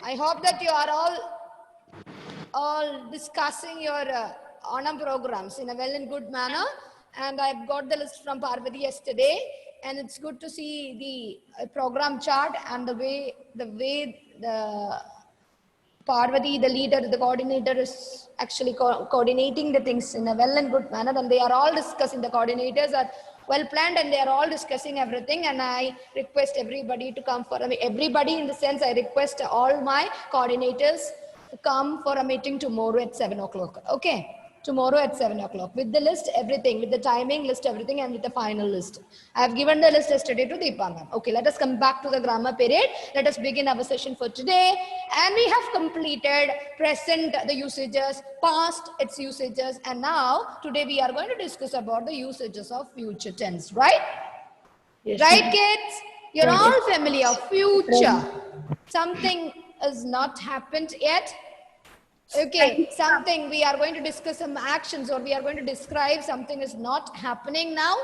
I hope that you are all discussing your Onam programs in a well and good manner. And I've got the list from Parvati yesterday, and it's good to see the program chart and the way the Parvati, the leader, the coordinator, is actually coordinating the things in a well and good manner, and they are all discussing. The coordinators are well planned, and they are all discussing everything. And I request everybody to come for everybody in the sense I request all my coordinators to come for a meeting tomorrow at 7 o'clock. Okay. Tomorrow at 7 o'clock with the list, everything, with the timing, list, everything, and with the final list. I have given the list yesterday to Deepa ma'am. Okay, let us come back to the grammar period. Let us begin our session for today. And we have completed present, the usages, past, its usages, and now today we are going to discuss about the usages of future tense, right? Yes, right, kids? You're all familiar. Future. Something has not happened yet. Okay, something we are going to discuss some actions, or we are going to describe something is not happening now.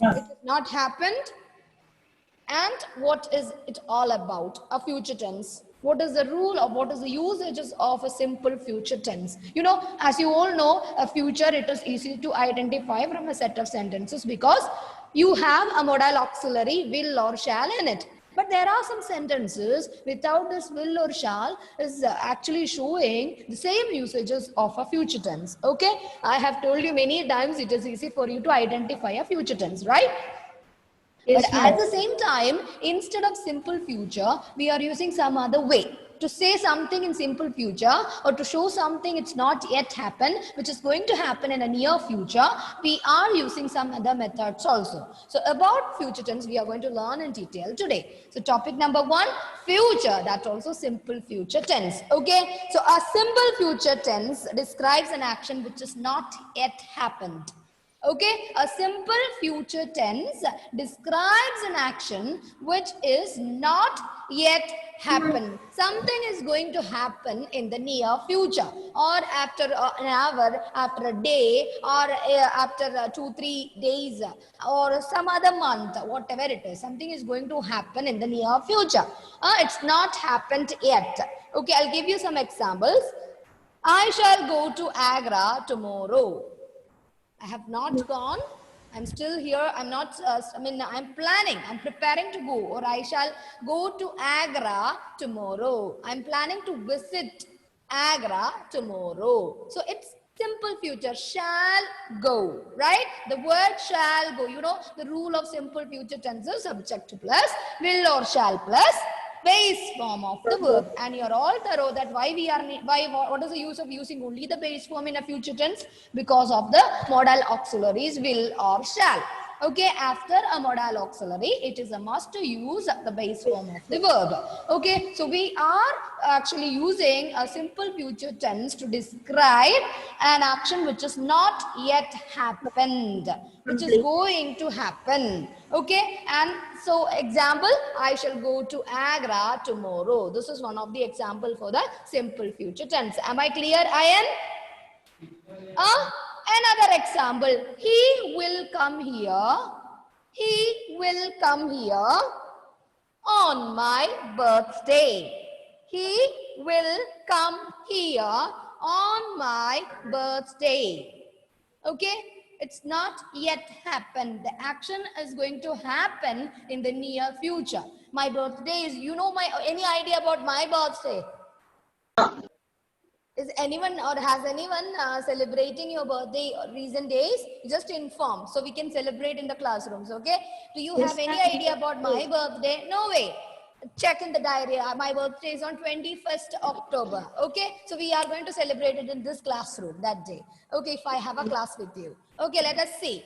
It has not happened. And what is it all about? A future tense. What is the rule, or what is the usages of a simple future tense? You know, as you all know, a future, it is easy to identify from a set of sentences because you have a modal auxiliary will or shall in it. But there are some sentences without this will or shall is actually showing the same usages of a future tense. Okay, I have told you many times it is easy for you to identify a future tense, right? Yes, but at the same time, instead of simple future, we are using some other way to say something in simple future, or to show something it's not yet happened, which is going to happen in a near future. We are using some other methods also. So about future tense, we are going to learn in detail today. So topic number 1, future, that also simple future tense. Okay, so a simple future tense describes an action which is not yet happened. Okay, a simple future tense describes an action which is not yet happened. Something is going to happen in the near future, or after an hour, after a day, or after 2-3 days, or some other month, whatever it is. Something is going to happen in the near future. It's not happened yet. Okay, I'll give you some examples. I shall go to Agra tomorrow. I have not gone. I'm still here. I'm not, I'm planning. I'm preparing to go, or I shall go to Agra tomorrow. I'm planning to visit Agra tomorrow. So it's simple future, shall go, right? The word shall go. You know, the rule of simple future tenses, subject plus, will or shall plus base form of the verb. And you're all thorough that what is the use of using only the base form in a future tense? Because of the modal auxiliaries will or shall. Okay, after a modal auxiliary, it is a must to use the base form of the verb. Okay, so we are actually using a simple future tense to describe an action which is not yet happened, which is going to happen. Okay, and so example, I shall go to Agra tomorrow. This is one of the example for the simple future tense. Am I clear, Ayan? Another example, he will come here. He will come here on my birthday. He will come here on my birthday. Okay, it's not yet happened. The action is going to happen in the near future. My birthday is, you know, any idea about my birthday? Is anyone, or has anyone celebrating your birthday recent days? Just inform so we can celebrate in the classrooms. Okay, do you have any idea about my birthday? No way. Check in the diary. My birthday is on 21st October. Okay, so we are going to celebrate it in this classroom that day. Okay, if I have a class with you. Okay, let us see.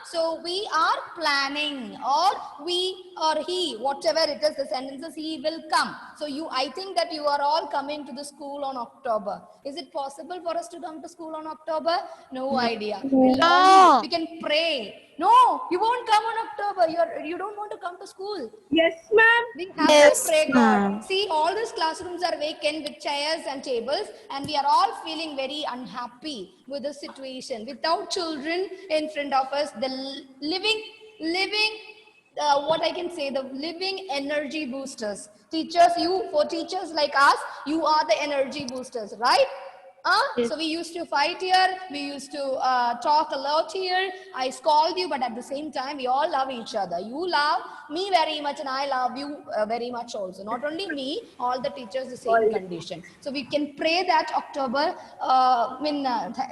So we are planning, or we or he, whatever it is, the sentences, he will come. So I think that you are all coming to the school on October. Is it possible for us to come to school on October? No idea. We can pray. No, you won't come on October. You don't want to come to school. Yes, ma'am. We have to pray God. See, all these classrooms are vacant with chairs and tables, and we are all feeling very unhappy with the situation. Without children in front of us, the living what I can say, the living energy boosters. Teachers, for teachers like us, you are the energy boosters, right? Yes. So we used to fight here, we used to talk a lot here. I scold you, but at the same time, we all love each other. You love me very much, and I love you very much also. Not only me, all the teachers, the same condition. So we can pray that October,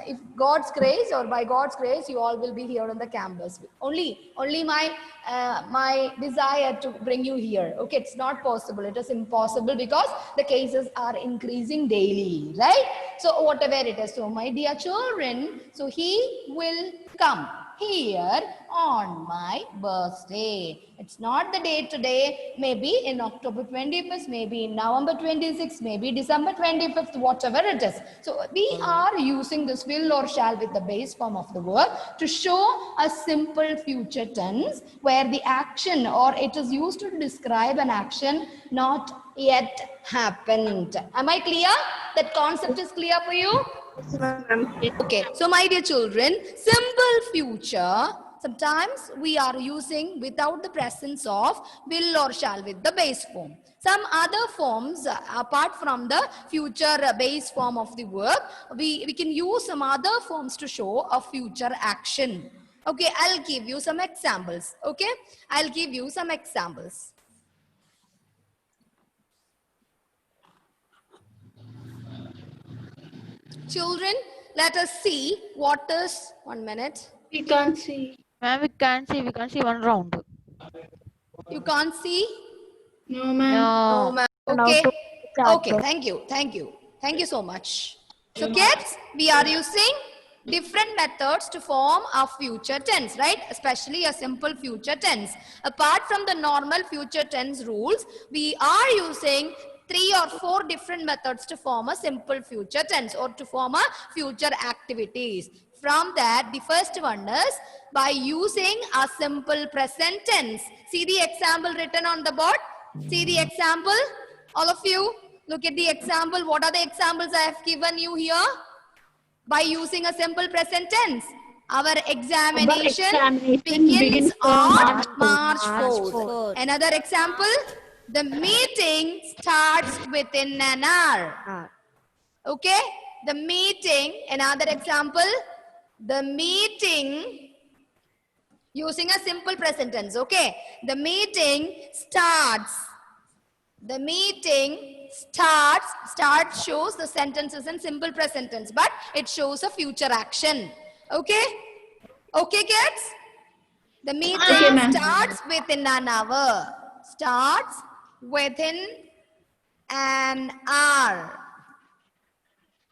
if God's grace or by God's grace, you all will be here on the campus. Only my desire to bring you here. Okay, it's not possible. It is impossible because the cases are increasing daily, right? So whatever it is. So my dear children, so he will come here on my birthday. It's not the day today, maybe in October 25th, maybe in November 26th, maybe December 25th, whatever it is. So we are using this will or shall with the base form of the verb to show a simple future tense where the action or it is used to describe an action not yet happened. Am I clear? That concept is clear for you? Okay, so my dear children, simple future, sometimes we are using without the presence of will or shall with the base form. Some other forms, apart from the future base form of the verb, we can use some other forms to show a future action. Okay, I'll give you some examples. Okay, I'll give you some examples. Children, let us see what is, 1 minute. We can't see. Ma'am, we can't see one round. You can't see? No, ma'am. No, No. ma'am. Okay. Okay, thank you. Thank you. Thank you so much. So kids, we are using different methods to form a future tense, right? Especially a simple future tense. Apart from the normal future tense rules, we are using 3 or 4 different methods to form a simple future tense or to form a future activities. From that, the first one is by using a simple present tense. See the example written on the board? See the example? All of you, look at the example. What are the examples I have given you here? By using a simple present tense. Our examination begins on March 4th. Another example, the meeting starts within an hour. Okay? The meeting, another example, the meeting, using a simple present tense, okay? The meeting starts. The meeting starts. Start shows the sentence is in simple present tense, but it shows a future action. Okay? Okay, kids? The meeting starts within an hour. Starts within an hour.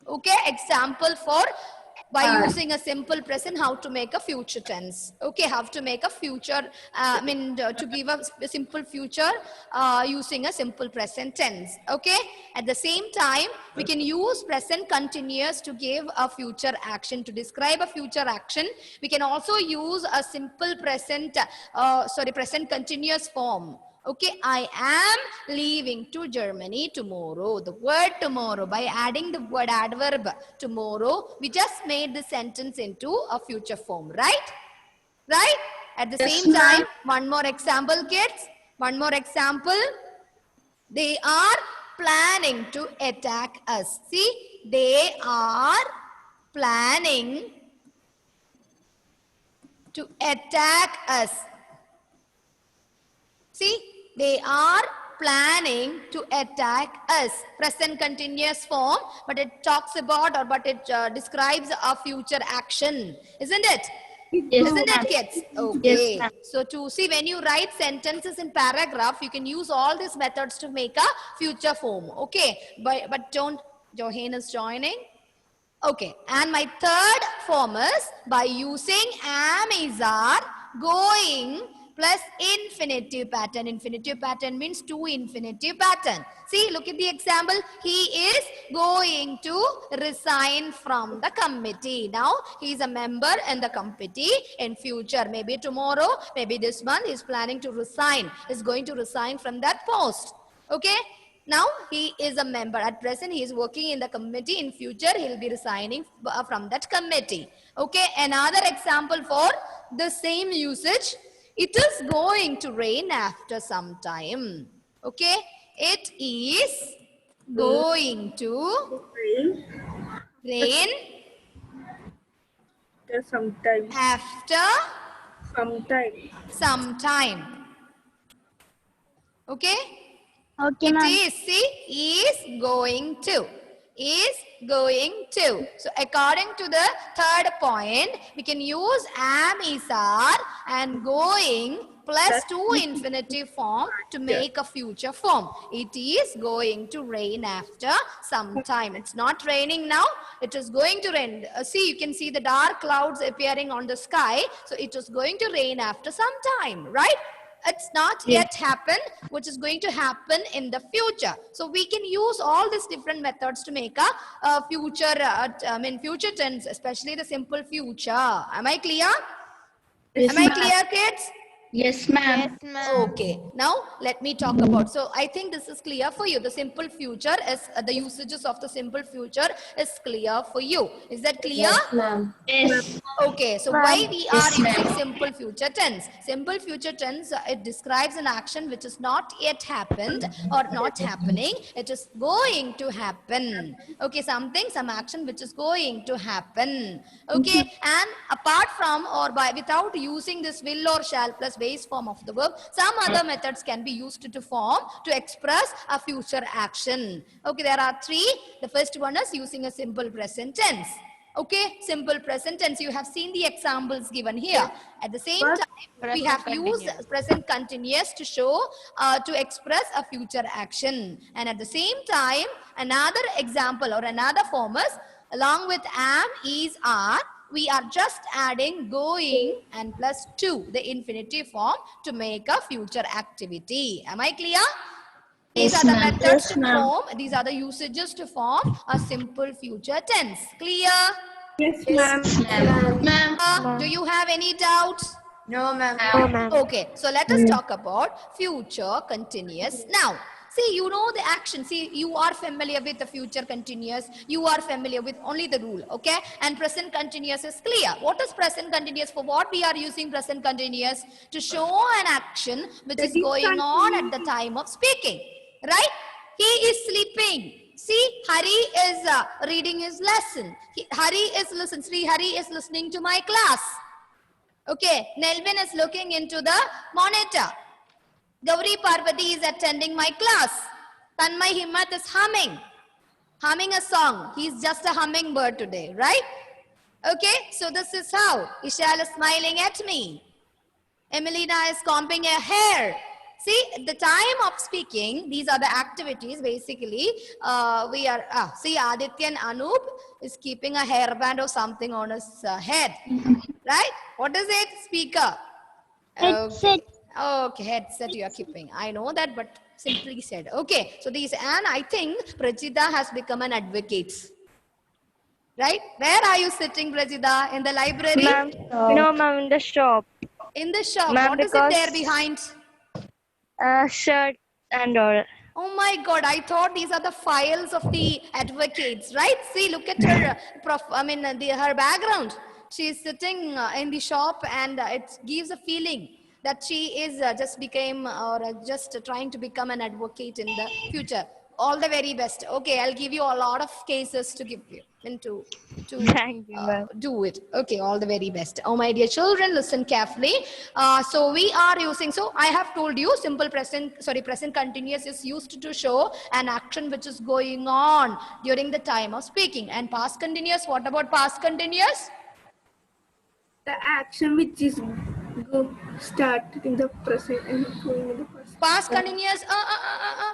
Okay, example for by using a simple present, how to make a future tense. Okay, how to make a future, to give a simple future using a simple present tense. Okay, at the same time, we can use present continuous to give a future action, to describe a future action. We can also use a simple present, present continuous form. Okay, I am leaving to Germany tomorrow. The word tomorrow, by adding the word adverb tomorrow, we just made the sentence into a future form, right? Right? At the same time, one more example, kids. One more example. They are planning to attack us. See, they are planning to attack us. See, they are planning to attack us. Present continuous form, but it talks about but it describes a future action. Isn't it? Yes, Isn't it, kids? Okay. Yes, So to see, when you write sentences in paragraph, you can use all these methods to make a future form. Okay. But don't, Johan is joining. Okay. And my third form is by using am, is, are, going, plus infinitive pattern. Infinitive pattern means to infinitive pattern. See, look at the example. He is going to resign from the committee. Now, he is a member in the committee. In future, maybe tomorrow, maybe this month, he is planning to resign. He is going to resign from that post. Okay. Now, he is a member. At present, he is working in the committee. In future, he will be resigning from that committee. Okay. Another example for the same usage. It is going to rain after some time. Okay, it is going to rain Sometime. after Sometime. some time. Okay, Okay, it ma'am. is, see, is going to. Is going to. So according to the third point, we can use am, is, are and going plus to infinitive form to make a future form. It is going to rain after some time. It's not raining now. It is going to rain. See, you can see the dark clouds appearing on the sky. So it is going to rain after some time, right? It's not yet happened, which is going to happen in the future. So we can use all these different methods to make a future, future tense, especially the simple future. Am I clear? Am I clear, kids? Yes, ma'am. Yes, ma'am. Okay, now let me talk about, so I think this is clear for you. The simple future is, the usages of the simple future is clear for you. Is that clear? Ma'am. Yes. Okay, so why we are using simple future tense? Simple future tense, it describes an action which is not yet happened or not happening. It is going to happen. Okay, some action which is going to happen. Okay, and apart from or by without using this will or shall plus base form of the verb, some other methods can be used to form to express a future action. Okay, there are three. The first one is using a simple present tense. Okay, simple present tense. You have seen the examples given here. At the same time, we Present have continuous. used present continuous to show, to express a future action. And at the same time, another example or another form is, along with am, is, are, we are just adding going and plus to, the infinitive form, to make a future activity. Am I clear? These are the methods to form, these are the usages to form a simple future tense. Clear? Yes, ma'am. Ma'am. Do you have any doubts? No, ma'am. No, ma'am. Okay, so let us talk about future continuous now. See, you know the action. See, you are familiar with the future continuous. You are familiar with only the rule, okay? And present continuous is clear. What is present continuous? For what we are using present continuous? To show an action which is going on at the time of speaking, right? He is sleeping. See, Hari is reading his lesson. Hari is listening. Sri Hari is listening to my class. Okay, Nelvin is looking into the monitor. Gauri Parvati is attending my class. Tanmay Himmat is humming a song. He's just a hummingbird today, right? Okay, so this is how. Ishal is smiling at me. Emelina is combing her hair. See, at the time of speaking, these are the activities basically. We are, see, Aditya and Anup is keeping a hairband or something on his head. Right? What is it? Speaker. Headset. Okay, headset you are keeping. I know that, but simply said. Okay, so these, and I think Prachita has become an advocate. Right? Where are you sitting, Prachita? In the library? Ma'am, no, ma'am, in the shop. In the shop. Ma'am, What is it because- there behind? Shirt and all. Oh my God, I thought these are the files of the advocates, right? See, look at her, her background. She is sitting in the shop, and it gives a feeling that she is just became or just trying to become an advocate in the future. All the very best. Okay, I'll give you a lot of cases to give you and to Thank you, ma'am. do it. Okay, all the very best. Oh, my dear children, listen carefully. So we are using, so I have told you simple present continuous is used to show an action which is going on during the time of speaking. And past continuous, what about past continuous? The action which is started in the present and going in the past. Past continuous,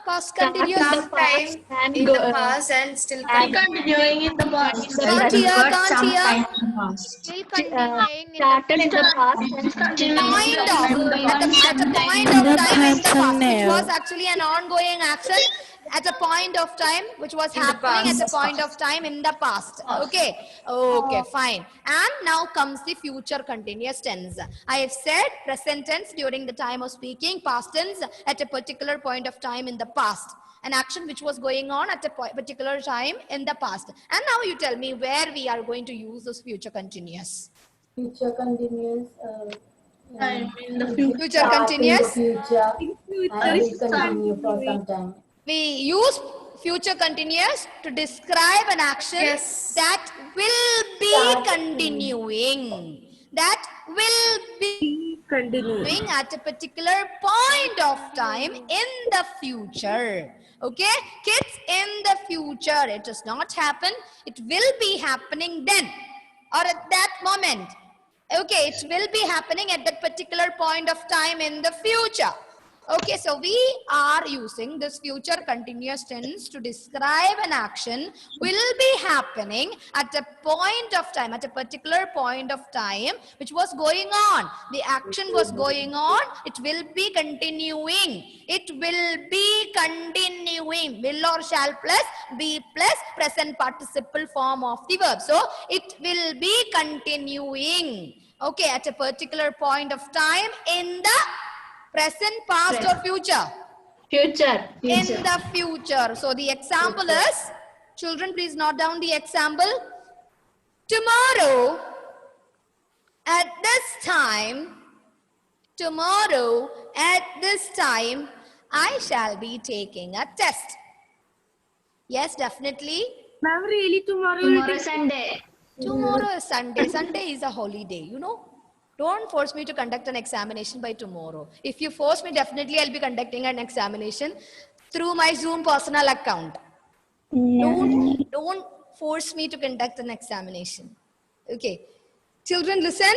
past continuous. In the past and still Continuing in the past. Can't hear, can't hear. Still continuing in Started in the past and Point continuing of, at the point of time in the past, which was actually an ongoing action at a point of time, which was happening at a point of time in the past. Okay, okay, fine. And now comes the future continuous tense. I have said present tense during the time of speaking, past tense at a particular point of time in the past. An action which was going on at a particular time in the past. And now you tell me where we are going to use this future continuous. Future continuous Time in the future. Future start in the continuous. future Future and is will continue for some time. We use future continuous to describe an action Yes. that will be Start. continuing. That will be Continue. doing at a particular point of time in the future. Okay, kids, in the future, it does not happen. It will be happening then or at that moment. Okay, it will be happening at that particular point of time in the future. Okay, so we are using this future continuous tense to describe an action will be happening at a point of time, at a particular point of time, which was going on. The action was going on. It will be continuing. It will be continuing. Will or shall plus be plus present participle form of the verb. So it will be continuing. Okay, at a particular point of time in the present, past or future? Future. In the future. So the example is, children please note down the example. Tomorrow at this time, I shall be taking a test. Yes, definitely. Ma'am, really tomorrow? Tomorrow Sunday. Tomorrow is Sunday. Sunday is a holiday, you know. Don't force me to conduct an examination by tomorrow. If you force me, definitely I'll be conducting an examination through my Zoom personal account. Don't force me to conduct an examination. Okay. Children, listen.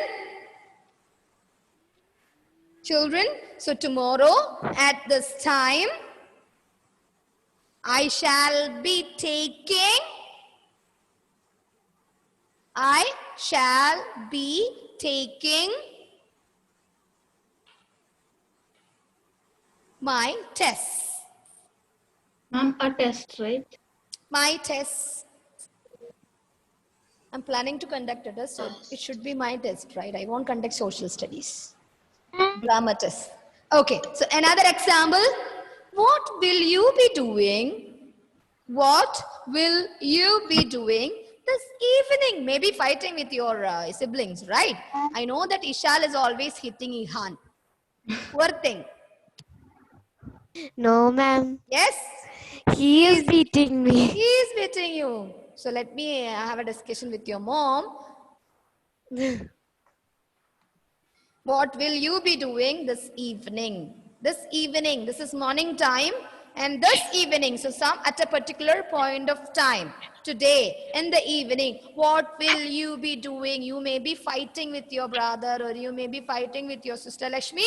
Children, so tomorrow at this time, I shall be taking my test. Ma'am, a test, right? My test. I'm planning to conduct a test, so it should be my test, right? I won't conduct social studies. Grammar test. Okay, so another example. What will you be doing? What will you be doing this evening? Maybe fighting with your siblings, right? I know that Ishal is always hitting Ihan. Poor thing. No, ma'am. Yes? He is beating me. He is beating you. So let me have a discussion with your mom. What will you be doing this evening? This evening, this is morning time, and this evening, so some at a particular point of time, today, in the evening, what will you be doing? You may be fighting with your brother, or you may be fighting with your sister Lakshmi.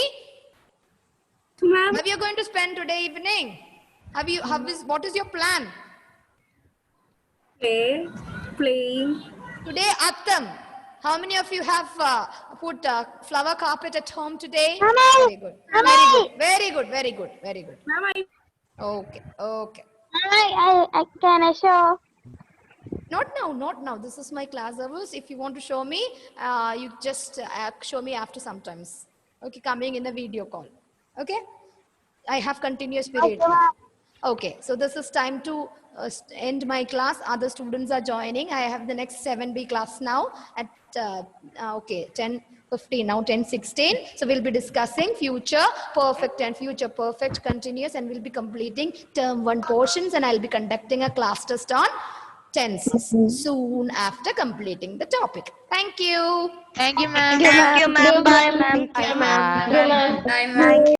Ma'am, How are you going to spend today evening? What is your plan? playing. Today, Attam, how many of you have put flower carpet at home today? Mama. Very good. Very good. Very good. Very good. Very good. Ma'am, Okay. Okay. I can I show? Not now. Not now. This is my class hours. If you want to show me, you just show me after sometimes. Okay. Coming in a video call. Okay. I have continuous period. Okay. So this is time to end my class. Other students are joining. I have the next 7B class now at 10:15, now 10:16. So we'll be discussing future perfect and future perfect continuous, and we'll be completing term 1 portions, and I'll be conducting a class test on tenses soon after completing the topic. Thank you. Thank you, ma'am. Thank you, ma'am. Bye, ma'am. Bye, ma'am. Bye, ma'am.